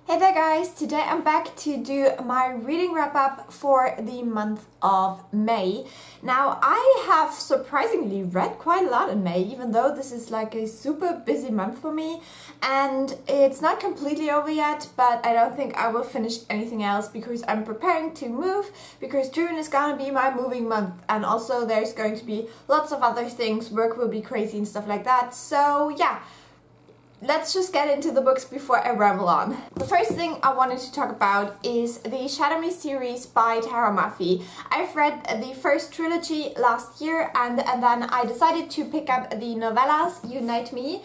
Hey there guys, today I'm back to do my reading wrap up for the month of May. Now I have surprisingly read quite a lot in May, even though this is like a super busy month for me, and it's not completely over yet, but I don't think I will finish anything else because I'm preparing to move, because June is gonna be my moving month, and also there's going to be lots of other things, work will be crazy and stuff like that, so yeah. Let's just get into the books before I ramble on. The first thing I wanted to talk about is the Shadow Me series by Tara Maffei. I've read the first trilogy last year, and then I decided to pick up the novellas. Unite Me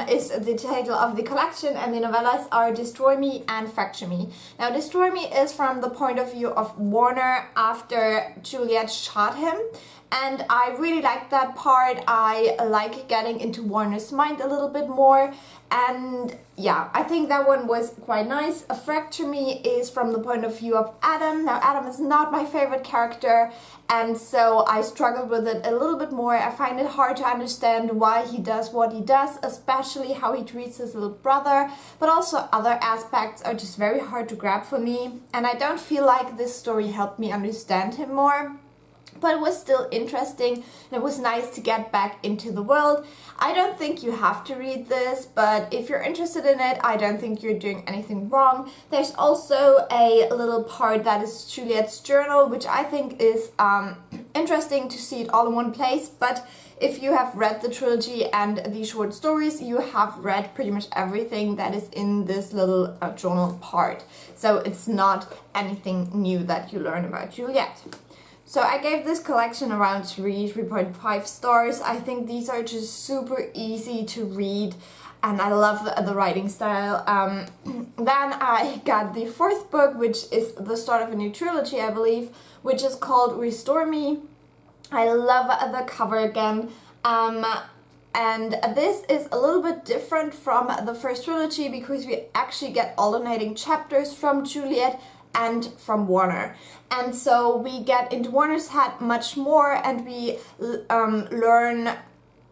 is the title of the collection, and the novellas are Destroy Me and Fracture Me. Now Destroy Me is from the point of view of Warner after Juliet shot him. And I really like that part. I like getting into Warner's mind a little bit more. And yeah, I think that one was quite nice. A Fracture Me is from the point of view of Adam. Now Adam is not my favorite character, and so I struggled with it a little bit more. I find it hard to understand why he does what he does, especially how he treats his little brother, but also other aspects are just very hard to grab for me. And I don't feel like this story helped me understand him more. But it was still interesting, and it was nice to get back into the world. I don't think you have to read this, but if you're interested in it, I don't think you're doing anything wrong. There's also a little part that is Juliet's journal, which I think is interesting to see it all in one place, but if you have read the trilogy and the short stories, you have read pretty much everything that is in this little journal part. So it's not anything new that you learn about Juliet. So I gave this collection around 3.5 stars. I think these are just super easy to read, and I love the writing style. Then I got the fourth book, which is the start of a new trilogy, I believe, which is called Restore Me. I love the cover again. And this is a little bit different from the first trilogy because we actually get alternating chapters from Juliet and from Warner. And so we get into Warner's head much more, and we learn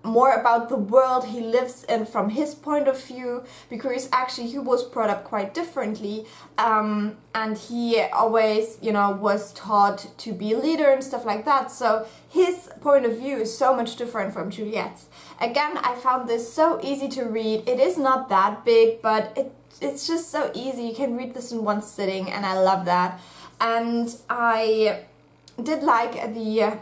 more about the world he lives in from his point of view, because actually he was brought up quite differently, and he always, you know, was taught to be a leader and stuff like that. So his point of view is so much different from Juliet's. Again, I found this so easy to read. It is not that big, but it's just so easy. You can read this in one sitting, and I love that. And I did like the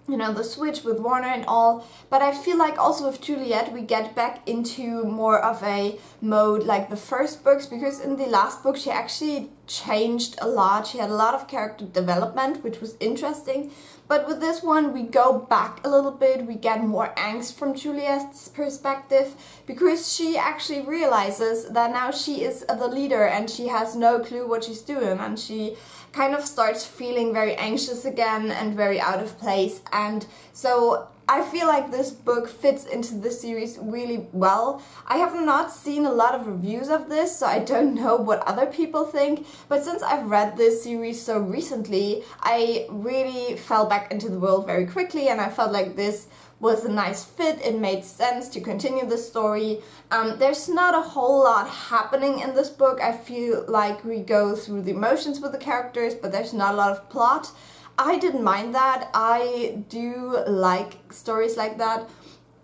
the switch with Warner and all, but I feel like also with Juliet we get back into more of a mode like the first books, because in the last book she actually changed a lot. She had a lot of character development, which was interesting, but with this one we go back a little bit. We get more angst from Juliet's perspective, because she actually realizes that now she is the leader and she has no clue what she's doing, and she kind of starts feeling very anxious again and very out of place. And so I feel like this book fits into the series really well. I have not seen a lot of reviews of this, so I don't know what other people think, but since I've read this series so recently, I really fell back into the world very quickly, and I felt like this was a nice fit. It made sense to continue the story. There's not a whole lot happening in this book. I feel like we go through the emotions with the characters, but there's not a lot of plot. I didn't mind that. I do like stories like that.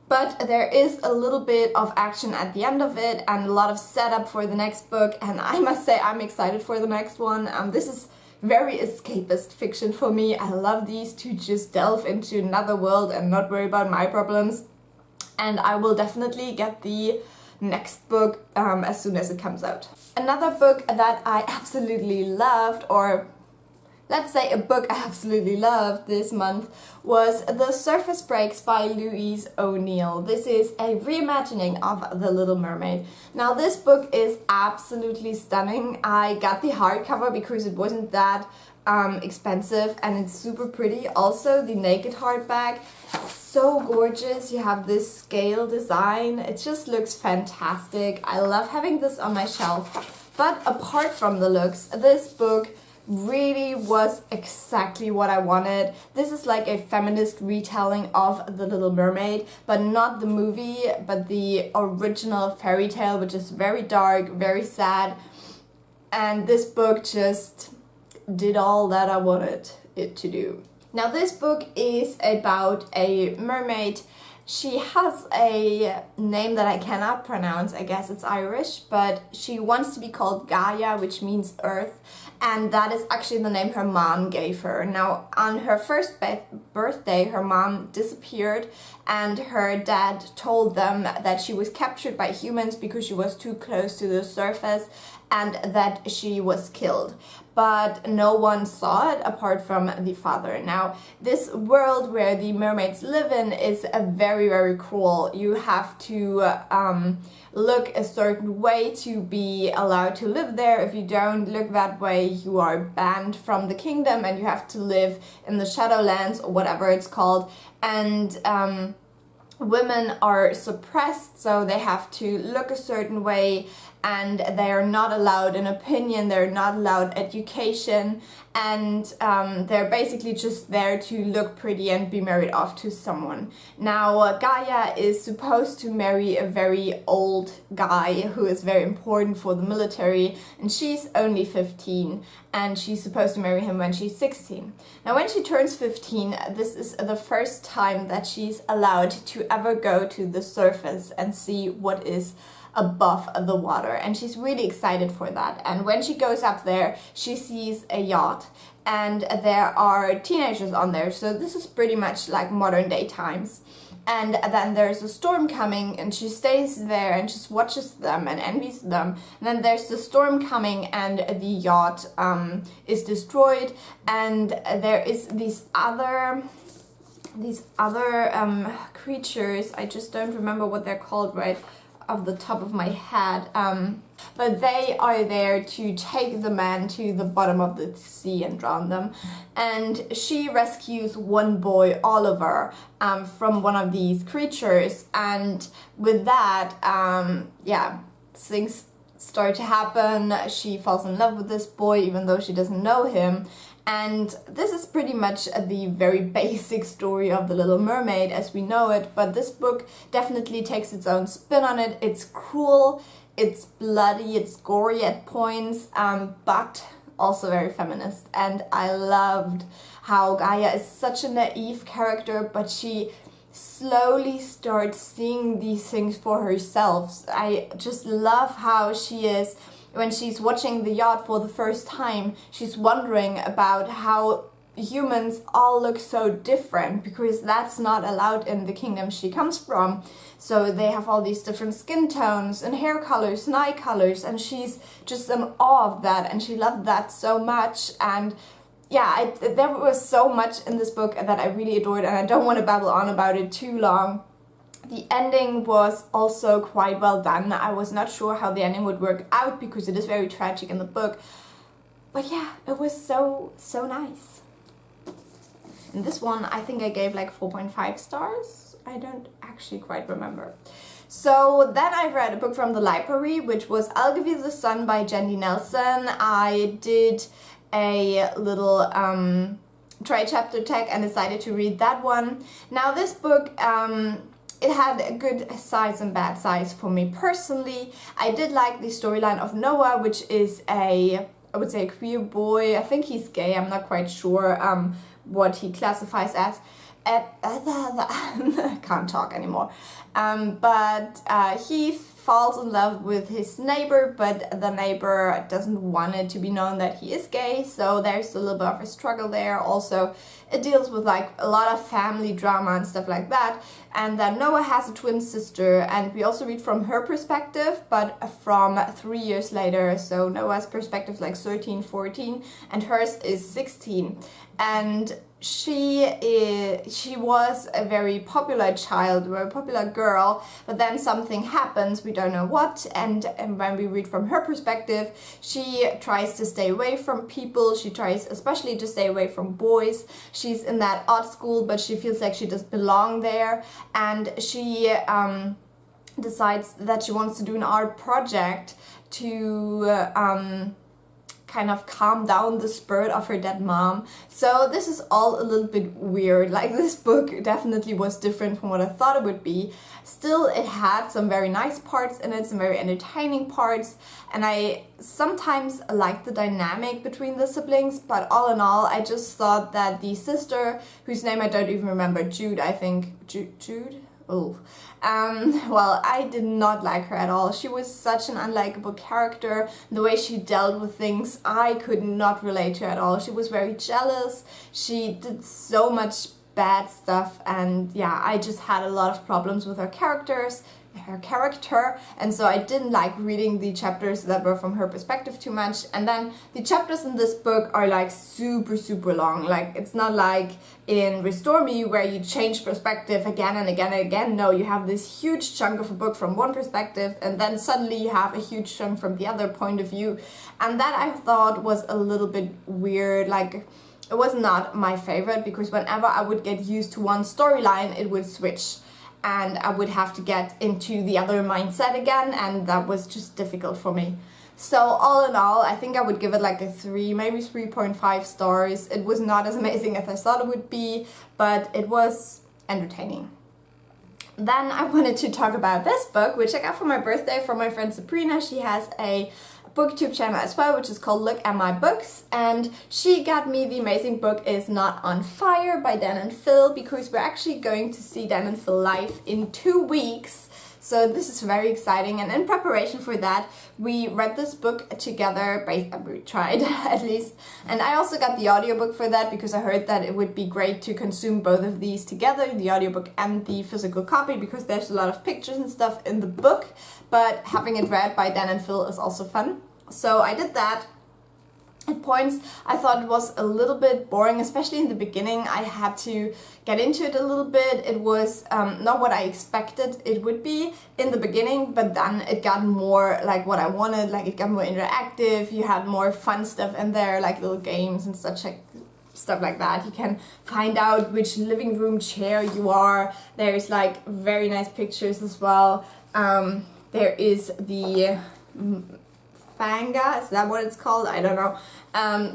But there is a little bit of action at the end of it and a lot of setup for the next book, and I must say I'm excited for the next one. This is very escapist fiction for me. I love these to just delve into another world and not worry about my problems. And I will definitely get the next book as soon as it comes out. Another book that I absolutely loved, or let's say a book I absolutely loved this month, was The Surface Breaks by Louise O'Neill. This is a reimagining of The Little Mermaid. Now this book is absolutely stunning. I got the hardcover because it wasn't that expensive, and it's super pretty. Also the naked hardback, so gorgeous. You have this scale design. It just looks fantastic. I love having this on my shelf. But apart from the looks, this book really was exactly what I wanted. This is like a feminist retelling of The Little Mermaid, but not the movie, but the original fairy tale, which is very dark, very sad. And this book just did all that I wanted it to do. Now this book is about a mermaid. She has a name that I cannot pronounce, I guess it's Irish, but she wants to be called Gaia, which means earth, and that is actually the name her mom gave her. Now, on her first birthday, her mom disappeared, and her dad told them that she was captured by humans because she was too close to the surface and that she was killed. But no one saw it apart from the father. Now, this world where the mermaids live in is very, very cruel. You have to look a certain way to be allowed to live there. If you don't look that way, you are banned from the kingdom and you have to live in the Shadowlands or whatever it's called. And women are suppressed, so they have to look a certain way, and they are not allowed an opinion, they're not allowed education, and they're basically just there to look pretty and be married off to someone. Now, Gaia is supposed to marry a very old guy who is very important for the military, and she's only 15, and she's supposed to marry him when she's 16. Now, when she turns 15, this is the first time that she's allowed to ever go to the surface and see what is above the water, and she's really excited for that. And when she goes up there, she sees a yacht, and there are teenagers on there, so this is pretty much like modern day times. And then there's a storm coming, and she stays there and just watches them and envies them. And then there's the storm coming, and the yacht is destroyed, and there is these other creatures. I just don't remember what they're called right off the top of my head, but they are there to take the man to the bottom of the sea and drown them. And she rescues one boy, Oliver, from one of these creatures, and with that, yeah, things start to happen. She falls in love with this boy even though she doesn't know him. And this is pretty much the very basic story of The Little Mermaid as we know it, but this book definitely takes its own spin on it. It's cruel, it's bloody, it's gory at points, but also very feminist. And I loved how Gaia is such a naive character, but she slowly starts seeing these things for herself. I just love how she is. When she's watching the yacht for the first time, she's wondering about how humans all look so different, because that's not allowed in the kingdom she comes from. So they have all these different skin tones and hair colors and eye colors, and she's just in awe of that, and she loved that so much. And yeah, there was so much in this book that I really adored, and I don't want to babble on about it too long. The ending was also quite well done. I was not sure how the ending would work out because it is very tragic in the book. But yeah, it was so nice. And this one, I think I gave like 4.5 stars. I don't actually quite remember. So then I read a book from the library, which was I'll Give You the Sun by Jandy Nelson. I did a little try chapter tag and decided to read that one. Now this book, it had a good size and bad size for me personally. I did like the storyline of Noah, which is I would say a queer boy. I think he's gay, I'm not quite sure what he classifies as. Can't talk anymore. But he falls in love with his neighbor, but the neighbor doesn't want it to be known that he is gay, so there's a little bit of a struggle there. Also, it deals with like a lot of family drama and stuff like that. And then Noah has a twin sister, and we also read from her perspective, but from 3 years later. So Noah's perspective is like 13, 14, and hers is 16. And she was a very popular child, a very popular girl, but then something happens, we don't know what, and when we read from her perspective, she tries to stay away from people, she tries especially to stay away from boys. She's in that art school, but she feels like she doesn't belong there, and she decides that she wants to do an art project to kind of calm down the spirit of her dead mom. So this is all a little bit weird. Like, this book definitely was different from what I thought it would be. Still, it had some very nice parts in it, some very entertaining parts, and I sometimes liked the dynamic between the siblings, but all in all, I just thought that the sister, whose name I don't even remember, Jude, I think. Jude? Oh. Well, I did not like her at all. She was such an unlikable character. The way she dealt with things, I could not relate to at all. She was very jealous. She did so much bad stuff, and yeah, I just had a lot of problems with her character, and so I didn't like reading the chapters that were from her perspective too much. And then the chapters in this book are like super long. Like, it's not like in Restore Me where you change perspective again and again and again. No, you have this huge chunk of a book from one perspective, and then suddenly you have a huge chunk from the other point of view, and that I thought was a little bit weird. Like, it was not my favorite, because whenever I would get used to one storyline, it would switch, and I would have to get into the other mindset again, and that was just difficult for me. So all in all, I think I would give it like a 3, maybe 3.5 stars. It was not as amazing as I thought it would be, but it was entertaining. Then I wanted to talk about this book, which I got for my birthday from my friend Sabrina. She has a booktube channel as well, which is called Look at My Books, and she got me the amazing book Is Not on Fire by Dan and Phil, because we're actually going to see Dan and Phil live in 2 weeks. So this is very exciting, and in preparation for that, we read this book together, we tried at least, and I also got the audiobook for that because I heard that it would be great to consume both of these together, the audiobook and the physical copy, because there's a lot of pictures and stuff in the book, but having it read by Dan and Phil is also fun. So I did that. At points, I thought it was a little bit boring, especially in the beginning. I had to get into it a little bit. It was not what I expected it would be in the beginning, but then it got more like what I wanted. Like, it got more interactive. You had more fun stuff in there, like little games and such, like stuff like that. You can find out which living room chair you are. There's like very nice pictures as well. There is the Fanga, is that what it's called? I don't know,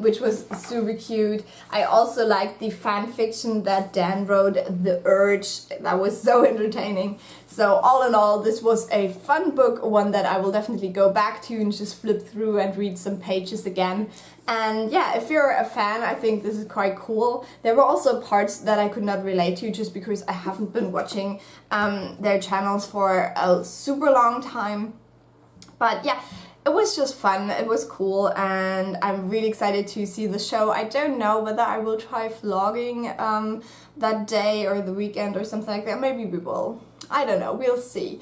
which was super cute. I also liked the fan fiction that Dan wrote, The Urge. That was so entertaining. So all in all, this was a fun book, one that I will definitely go back to and just flip through and read some pages again. And yeah, if you're a fan, I think this is quite cool. There were also parts that I could not relate to just because I haven't been watching their channels for a super long time. But yeah, it was just fun, it was cool, and I'm really excited to see the show. I don't know whether I will try vlogging that day or the weekend or something like that. Maybe we will. I don't know, we'll see.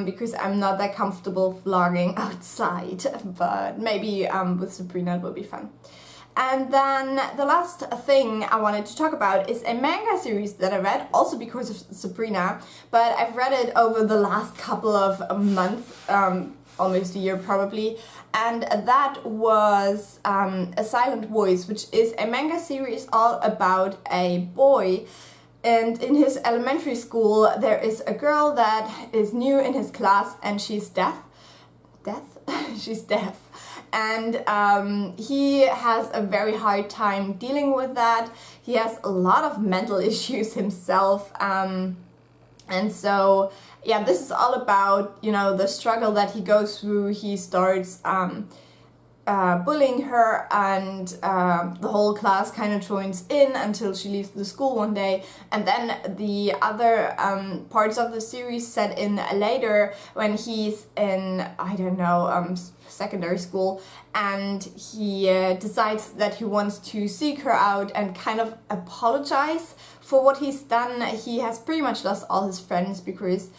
Because I'm not that comfortable vlogging outside, but maybe with Sabrina it will be fun. And then the last thing I wanted to talk about is a manga series that I read, also because of Sabrina, but I've read it over the last couple of months, almost a year probably, and that was A Silent Voice, which is a manga series all about a boy, and in his elementary school there is a girl that is new in his class, and she's deaf? She's deaf. And he has a very hard time dealing with that. He has a lot of mental issues himself, and so yeah, this is all about, you know, the struggle that he goes through. He starts bullying her, and the whole class kind of joins in until she leaves the school one day. And then the other parts of the series set in later when he's in, I don't know, secondary school, and he decides that he wants to seek her out and kind of apologize for what he's done. He has pretty much lost all his friends because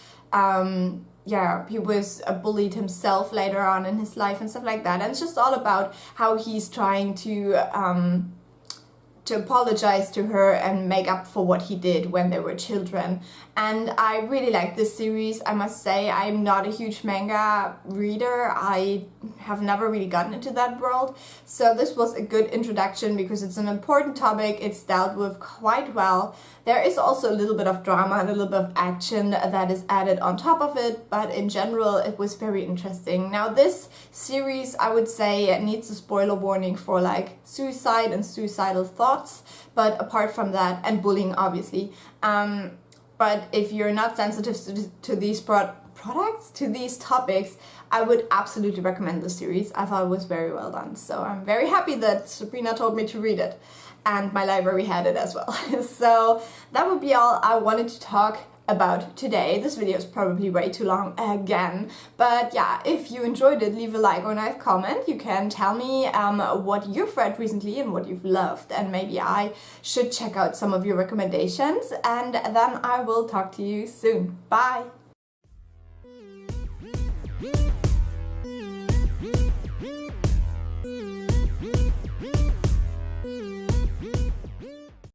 yeah, he was bullied himself later on in his life and stuff like that. And it's just all about how he's trying to to apologize to her and make up for what he did when they were children. And I really like this series, I must say. I'm not a huge manga reader. I have never really gotten into that world. So this was a good introduction because it's an important topic. It's dealt with quite well. There is also a little bit of drama, a little bit of action that is added on top of it, but in general it was very interesting. Now this series, I would say, needs a spoiler warning for like suicide and suicidal thoughts, but apart from that, and bullying obviously. But if you're not sensitive to these products, to these topics, I would absolutely recommend the series. I thought it was very well done, so I'm very happy that Sabrina told me to read it, and my library had it as well. So that would be all I wanted to talk about today. This video is probably way too long again, but yeah, if you enjoyed it, leave a like or a nice comment. You can tell me what you've read recently and what you've loved, and maybe I should check out some of your recommendations, and then I will talk to you soon. Bye!